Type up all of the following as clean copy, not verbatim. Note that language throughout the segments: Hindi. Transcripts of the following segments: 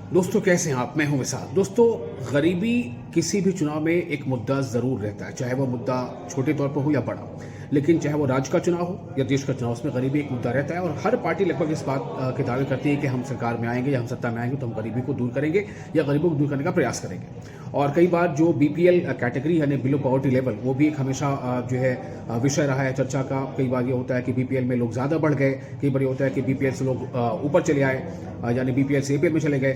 दोस्तों कैसे हैं आप? मैं हूं विशाल। दोस्तों, गरीबी किसी भी चुनाव में एक मुद्दा ज़रूर रहता है, चाहे वो मुद्दा छोटे तौर पर हो या बड़ा। लेकिन चाहे वो राज्य का चुनाव हो या देश का चुनाव, उसमें गरीबी एक मुद्दा रहता है और हर पार्टी लगभग इस बात के दावे करती है कि हम सरकार में आएंगे या हम सत्ता में आएंगे तो हम गरीबी को दूर करेंगे या गरीबों को दूर करने का प्रयास करेंगे। और कई बार जो बीपीएल कैटेगरी यानी बिलो पॉवर्टी लेवल, वो भी एक हमेशा जो है विषय रहा है चर्चा का। कई बार ये होता है कि बीपीएल में लोग ज़्यादा बढ़ गए, कई बार ये होता है कि बीपीएल से लोग ऊपर चले आए, यानी बीपीएल से एपीएल में चले गए,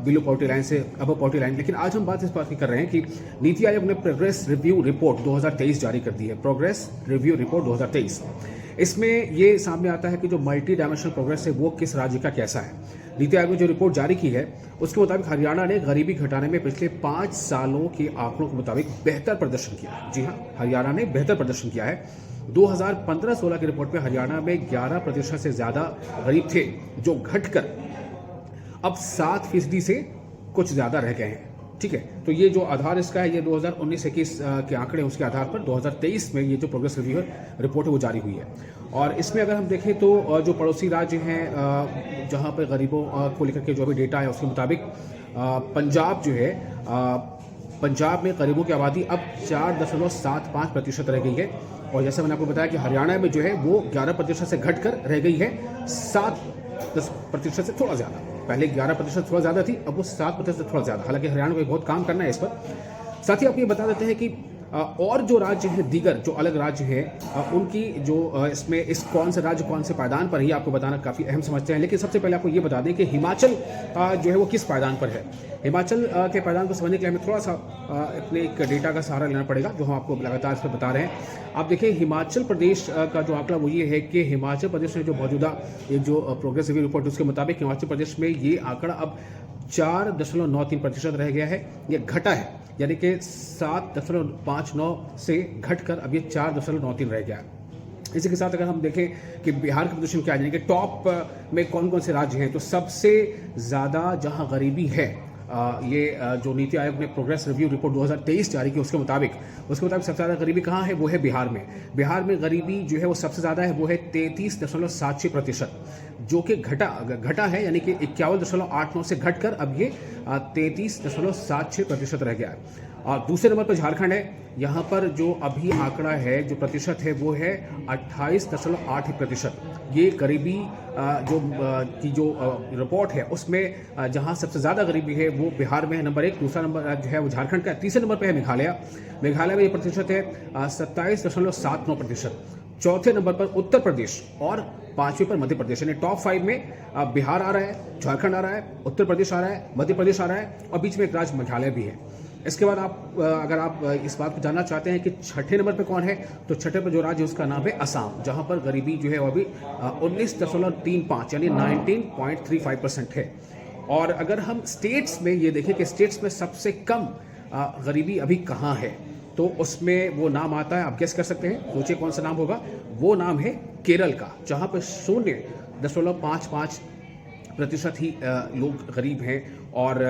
बिलो पॉवर्टी लाइन से अबव पॉवर्टी लाइन। लेकिन आज हम बात इस बात की कर रहे हैं कि नीति आयोग ने प्रोग्रेस रिव्यू रिपोर्ट 2023 जारी कर दी है। प्रोग्रेस रिव्यू रिपोर्ट 2023, इसमें ये सामने आता है कि जो मल्टी डायमेंशनल प्रोग्रेस है वो किस राज्य का कैसा है। नीति आयोग ने जो रिपोर्ट जारी की है उसके मुताबिक हरियाणा ने गरीबी घटाने में पिछले 5 सालों के आंकड़ों के मुताबिक बेहतर प्रदर्शन किया है। जी हाँ, हरियाणा ने बेहतर प्रदर्शन किया है। 2015-16 की रिपोर्ट में हरियाणा में 11% से ज्यादा गरीब थे, जो घटकर अब 7% से कुछ ज्यादा रह गए हैं। ठीक है, तो ये जो आधार इसका है, ये 2019-21 के आंकड़े, उसके आधार पर 2023 में ये जो प्रोग्रेस रिव्यू रिपोर्ट है वो जारी हुई है। और इसमें अगर हम देखें तो जो पड़ोसी राज्य हैं जहां पर गरीबों को लेकर के जो भी डेटा है उसके मुताबिक पंजाब जो है, पंजाब में गरीबों की आबादी अब 4.75% रह गई है। और जैसे मैंने आपको बताया कि हरियाणा में जो है वो 11% से घटकर रह गई है 7% से थोड़ा ज़्यादा। पहले 11% थोड़ा ज़्यादा थी, अब वो 7% से थोड़ा ज़्यादा। हालांकि हरियाणा को बहुत काम करना है इस पर। साथ ही आपको ये बता देते हैं कि और जो राज्य हैं, दीगर जो अलग राज्य हैं, उनकी जो इसमें इस कौन से राज्य कौन से पायदान पर ही आपको बताना काफ़ी अहम समझते हैं। लेकिन सबसे पहले आपको ये बता दें कि हिमाचल जो है वो किस पायदान पर है। हिमाचल के पायदान को समझने के लिए हमें थोड़ा सा अपने एक डेटा का सहारा लेना पड़ेगा, जो हम आपको लगातार इस पर बता रहे हैं। आप देखिए, हिमाचल प्रदेश का जो आंकड़ा वो ये है कि हिमाचल प्रदेश में जो मौजूदा एक जो प्रोग्रेस रिव्यू रिपोर्ट उसके मुताबिक हिमाचल प्रदेश में ये आंकड़ा अब 4.93% रह गया है। ये घटा है, यानी कि 7.59 से घटकर अब ये 4.93 रह गया है। इसी के साथ अगर हम देखें कि बिहार की पोजीशन क्या है, यानी कि टॉप में कौन कौन से राज्य हैं, तो सबसे ज़्यादा जहां गरीबी है, ये जो नीति आयोग ने प्रोग्रेस रिव्यू रिपोर्ट 2023 जारी की उसके मुताबिक सबसे ज़्यादा गरीबी कहाँ है, वो है बिहार में। बिहार में गरीबी जो है वो सबसे ज़्यादा है, वो है 33.76%, जो कि घटा है, यानी कि 51.89 से घटकर अब ये 33.76% रह गया है। और दूसरे नंबर पर झारखंड है। यहाँ पर जो अभी आंकड़ा है, जो प्रतिशत है, वो है 28.8%। ये गरीबी की जो रिपोर्ट है उसमें जहाँ सबसे ज़्यादा गरीबी है वो बिहार में है, नंबर 1। दूसरा नंबर जो है वो झारखंड का। तीसरे नंबर पर है मेघालय। मेघालय में ये प्रतिशत है 27.79%। चौथे नंबर पर उत्तर प्रदेश और 5वें पर मध्य प्रदेश। यानी टॉप 5 में बिहार आ रहा है, झारखंड आ रहा है, उत्तर प्रदेश आ रहा है, मध्य प्रदेश आ रहा है और बीच में एक राज्य मेघालय भी है। इसके बाद अगर आप इस बात को जानना चाहते हैं कि छठे नंबर पर कौन है, तो छठे पर जो राज्य है उसका नाम है असम, जहां पर गरीबी जो है वो अभी 19.35 यानी 19.35% है। और अगर हम स्टेट्स में ये देखें कि स्टेट्स में सबसे कम गरीबी अभी कहाँ है, तो उसमें वो नाम आता है, आप गेस कर सकते हैं, सोचिए कौन सा नाम होगा। वो नाम है केरल का, जहां पर 0.55% ही लोग गरीब हैं। और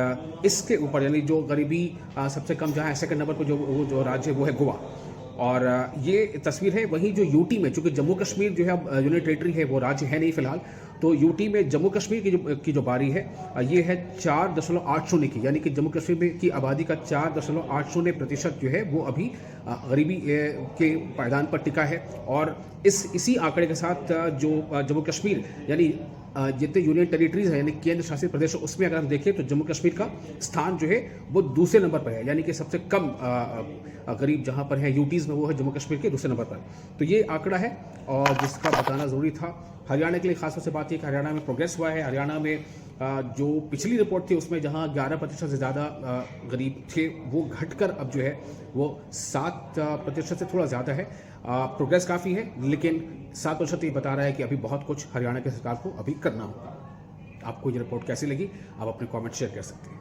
इसके ऊपर यानी जो गरीबी सबसे कम जहाँ है, सेकंड नंबर पर जो राज्य है वो है गोवा। और ये तस्वीर है वहीं जो यूटी में, चूंकि जम्मू कश्मीर जो है अब यूनियन टेरिटरी है, वो राज्य है नहीं फिलहाल, तो यूटी में जम्मू कश्मीर की जो बारी है ये है 4.80 की, यानी कि जम्मू कश्मीर में की आबादी का 4.80% जो है वो अभी गरीबी के पायदान पर टिका है। और इसी आंकड़े के साथ जो जम्मू कश्मीर यानी जितने यूनियन टेरिटरीज है यानी केंद्र शासित प्रदेश, उसमें अगर हम देखें तो जम्मू कश्मीर का स्थान जो है वो दूसरे नंबर पर है, यानी कि सबसे कम गरीब जहां पर है यूटीज में, वो है जम्मू कश्मीर के दूसरे नंबर पर। तो ये आंकड़ा है और जिसका बताना ज़रूरी था। हरियाणा के लिए खास तौर से बात है कि हरियाणा में प्रोग्रेस हुआ है। हरियाणा में जो पिछली रिपोर्ट थी उसमें जहां 11% से ज़्यादा गरीब थे, वो घटकर अब जो है वो 7% से थोड़ा ज़्यादा है। प्रोग्रेस काफ़ी है, लेकिन 7% ये बता रहा है कि अभी बहुत कुछ हरियाणा की सरकार को अभी करना होगा। आपको ये रिपोर्ट कैसी लगी, आप अपने कमेंट शेयर कर सकते हैं।